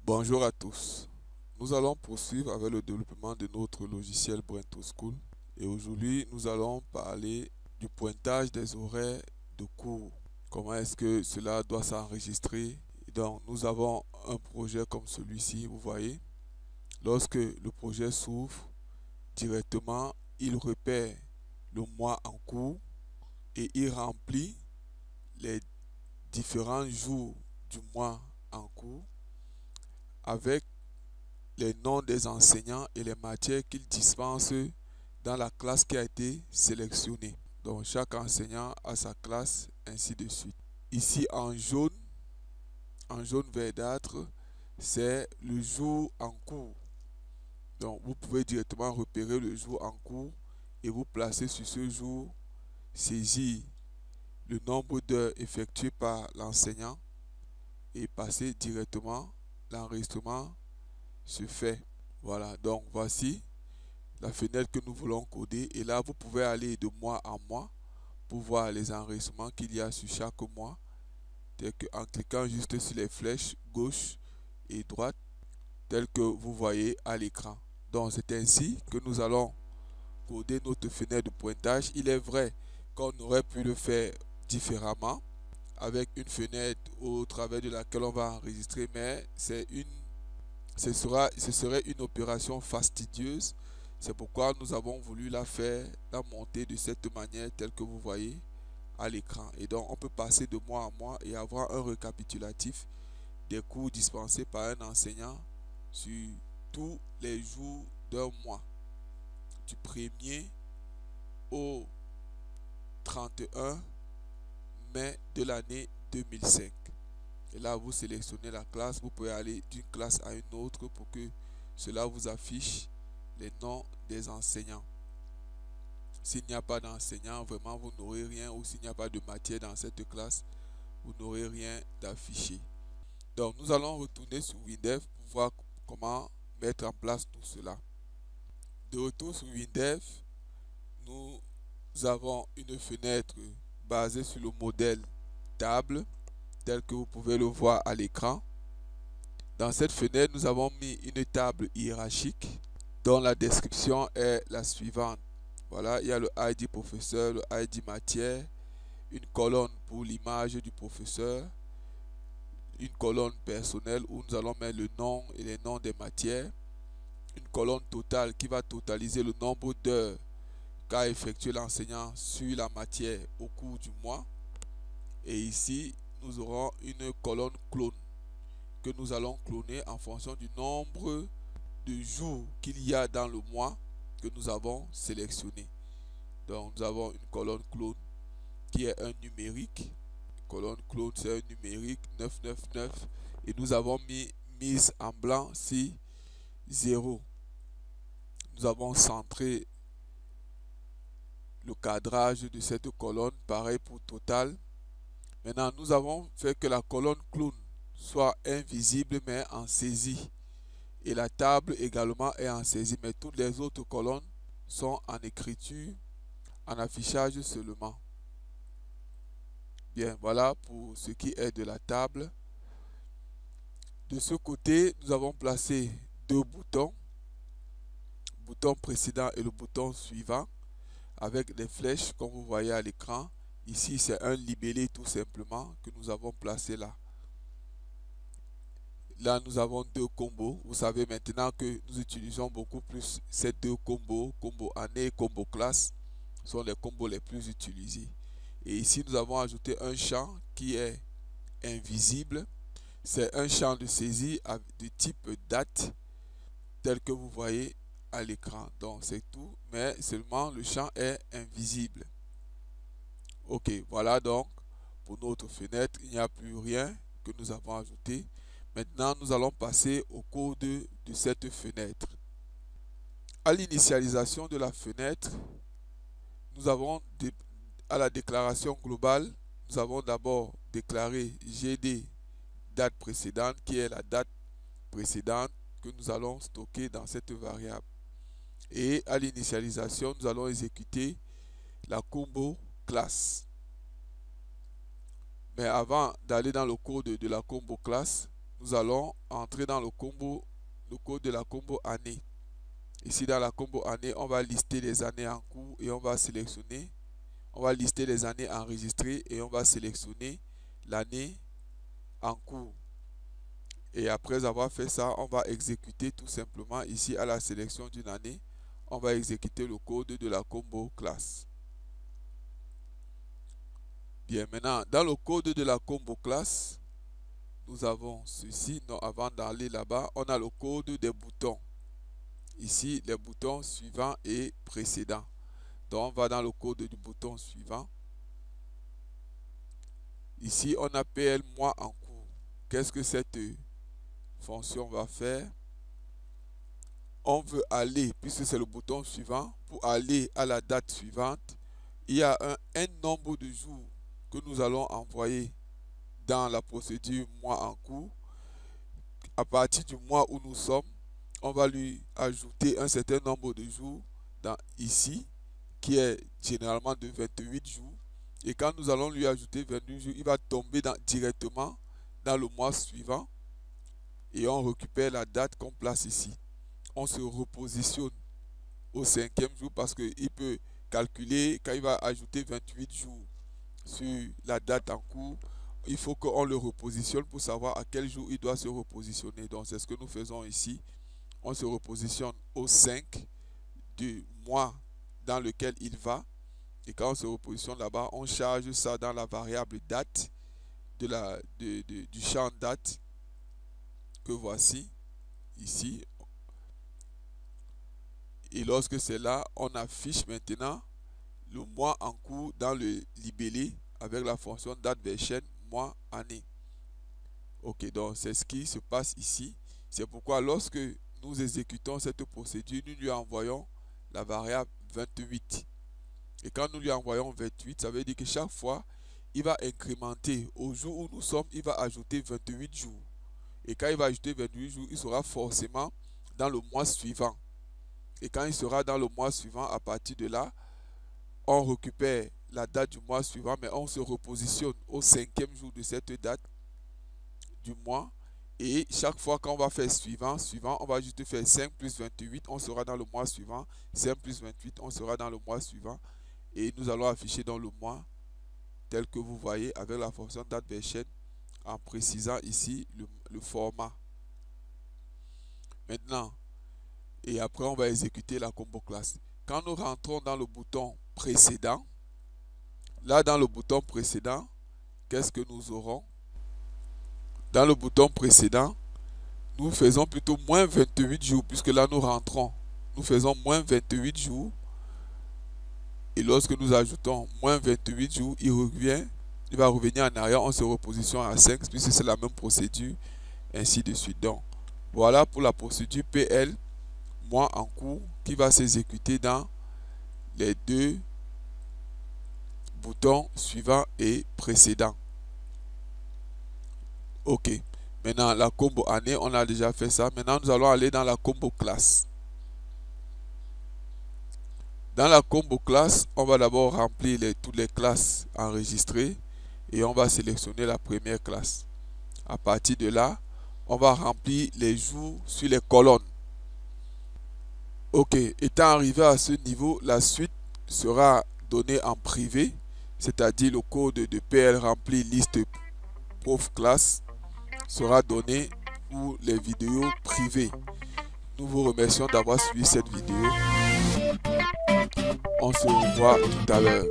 Bonjour à tous. Nous allons poursuivre avec le développement de notre logiciel Brento School. Et aujourd'hui, nous allons parler du pointage des horaires de cours. Comment est-ce que cela doit s'enregistrer? Donc, nous avons un projet comme celui-ci, vous voyez. Lorsque le projet s'ouvre, directement, il repère le mois en cours et il remplit les différents jours du mois en cours avec les noms des enseignants et les matières qu'ils dispensent dans la classe qui a été sélectionnée. Donc chaque enseignant a sa classe, ainsi de suite. Ici en jaune verdâtre, c'est le jour en cours. Donc vous pouvez directement repérer le jour en cours et vous placer sur ce jour, saisir le nombre d'heures effectuées par l'enseignant et passer directement l'enregistrement se fait. Voilà, donc voici la fenêtre que nous voulons coder et là vous pouvez aller de mois en mois pour voir les enregistrements qu'il y a sur chaque mois, tel que en cliquant juste sur les flèches gauche et droite tel que vous voyez à l'écran. Donc c'est ainsi que nous allons coder notre fenêtre de pointage. Il est vrai qu'on aurait pu le faire différemment avec une fenêtre au travers de laquelle on va enregistrer, mais ce serait une opération fastidieuse. C'est pourquoi nous avons voulu la monter de cette manière telle que vous voyez à l'écran. Et donc on peut passer de mois en mois et avoir un récapitulatif des cours dispensés par un enseignant sur tous les jours d'un mois, du 1er au 31 mai de l'année 2005. Et là, vous sélectionnez la classe. Vous pouvez aller d'une classe à une autre pour que cela vous affiche les noms des enseignants. S'il n'y a pas d'enseignant, vraiment, vous n'aurez rien. Ou s'il n'y a pas de matière dans cette classe, vous n'aurez rien d'affiché. Donc, nous allons retourner sur Windev pour voir comment mettre en place tout cela. De retour sur Windev, nous avons une fenêtre basée sur le modèle table, tel que vous pouvez le voir à l'écran. Dans cette fenêtre, nous avons mis une table hiérarchique dont la description est la suivante. Voilà, il y a le ID professeur, le ID matière, une colonne pour l'image du professeur, une colonne personnelle où nous allons mettre le nom et les noms des matières, une colonne totale qui va totaliser le nombre d'heures qu'a effectué l'enseignant sur la matière au cours du mois. Et ici, nous aurons une colonne clone que nous allons cloner en fonction du nombre de jours qu'il y a dans le mois que nous avons sélectionné. Donc nous avons une colonne clone qui est un numérique. Colonne clone, c'est un numérique 999 et nous avons mis mise en blanc si 0. Nous avons centré le cadrage de cette colonne, pareil pour total. Maintenant, nous avons fait que la colonne clone soit invisible mais en saisie. Et la table également est en saisie, mais toutes les autres colonnes sont en écriture, en affichage seulement. Bien, voilà pour ce qui est de la table. De ce côté, nous avons placé deux boutons, le bouton précédent et le bouton suivant, avec des flèches comme vous voyez à l'écran. Ici, c'est un libellé tout simplement que nous avons placé là. Là, nous avons deux combos. Vous savez maintenant que nous utilisons beaucoup plus ces deux combos. Combo année et combo classe sont les combos les plus utilisés. Et ici, nous avons ajouté un champ qui est invisible. C'est un champ de saisie de type date, tel que vous voyez à l'écran. Donc, c'est tout, mais seulement le champ est invisible. Ok, voilà donc pour notre fenêtre. Il n'y a plus rien que nous avons ajouté. Maintenant, nous allons passer au code de cette fenêtre. À l'initialisation de la fenêtre, nous avons à la déclaration globale, nous avons d'abord déclaré GD date précédente qui est la date précédente que nous allons stocker dans cette variable. Et à l'initialisation, nous allons exécuter la combo classe. Mais avant d'aller dans le code de la combo classe, nous allons entrer dans le code de la combo année. Ici dans la combo année, on va lister les années en cours et on va sélectionner. On va lister les années enregistrées et on va sélectionner l'année en cours. Et après avoir fait ça, on va exécuter tout simplement ici à la sélection d'une année. On va exécuter le code de la combo classe. Bien, maintenant, dans le code de la combo classe, nous avons ceci. Non, avant d'aller là-bas, on a le code des boutons. Ici, les boutons suivants et précédents. Donc, on va dans le code du bouton suivant. Ici, on a PL mois en cours. Qu'est-ce que cette fonction va faire? On veut aller, puisque c'est le bouton suivant, pour aller à la date suivante, il y a un nombre de jours que nous allons envoyer dans la procédure mois en cours. À partir du mois où nous sommes, on va lui ajouter un certain nombre de jours ici, qui est généralement de 28 jours. Et quand nous allons lui ajouter 28 jours, il va tomber directement dans le mois suivant. Et on récupère la date qu'on place ici. On se repositionne au 5e jour parce qu'il peut calculer quand il va ajouter 28 jours sur la date en cours. Il faut qu'on le repositionne pour savoir à quel jour il doit se repositionner. Donc c'est ce que nous faisons ici. On se repositionne au 5 du mois dans lequel il va. Et quand on se repositionne là-bas, on charge ça dans la variable date du champ date que voici ici. Et lorsque c'est là, on affiche maintenant le mois en cours dans le libellé avec la fonction date version mois année. Ok, donc c'est ce qui se passe ici. C'est pourquoi lorsque nous exécutons cette procédure, nous lui envoyons la variable 28. Et quand nous lui envoyons 28, ça veut dire que chaque fois, il va incrémenter. Au jour où nous sommes, il va ajouter 28 jours. Et quand il va ajouter 28 jours, il sera forcément dans le mois suivant. Et quand il sera dans le mois suivant, à partir de là, on récupère la date du mois suivant, mais on se repositionne au 5e jour de cette date du mois. Et chaque fois qu'on va faire suivant, on va juste faire 5 plus 28, on sera dans le mois suivant. 5 plus 28, on sera dans le mois suivant. Et nous allons afficher dans le mois tel que vous voyez avec la fonction date version en précisant ici le format. Maintenant, et après on va exécuter la combo classe. Quand nous rentrons dans le bouton précédent, là dans le bouton précédent, qu'est-ce que nous aurons? Dans le bouton précédent, nous faisons plutôt moins 28 jours, puisque là nous rentrons. Nous faisons moins 28 jours. Et lorsque nous ajoutons moins 28 jours, il va revenir en arrière, on se repositionne à 5, puisque c'est la même procédure, ainsi de suite. Donc, voilà pour la procédure PL, mois en cours, qui va s'exécuter dans les deux boutons suivants et précédents. Ok. Maintenant, la combo année, on a déjà fait ça. Maintenant, nous allons aller dans la combo classe. Dans la combo classe, on va d'abord remplir toutes les classes enregistrées et on va sélectionner la première classe. À partir de là, on va remplir les jours sur les colonnes. Ok, étant arrivé à ce niveau, la suite sera donnée en privé, c'est-à-dire le code de PL rempli liste prof classe sera donné pour les vidéos privées. Nous vous remercions d'avoir suivi cette vidéo. On se revoit tout à l'heure.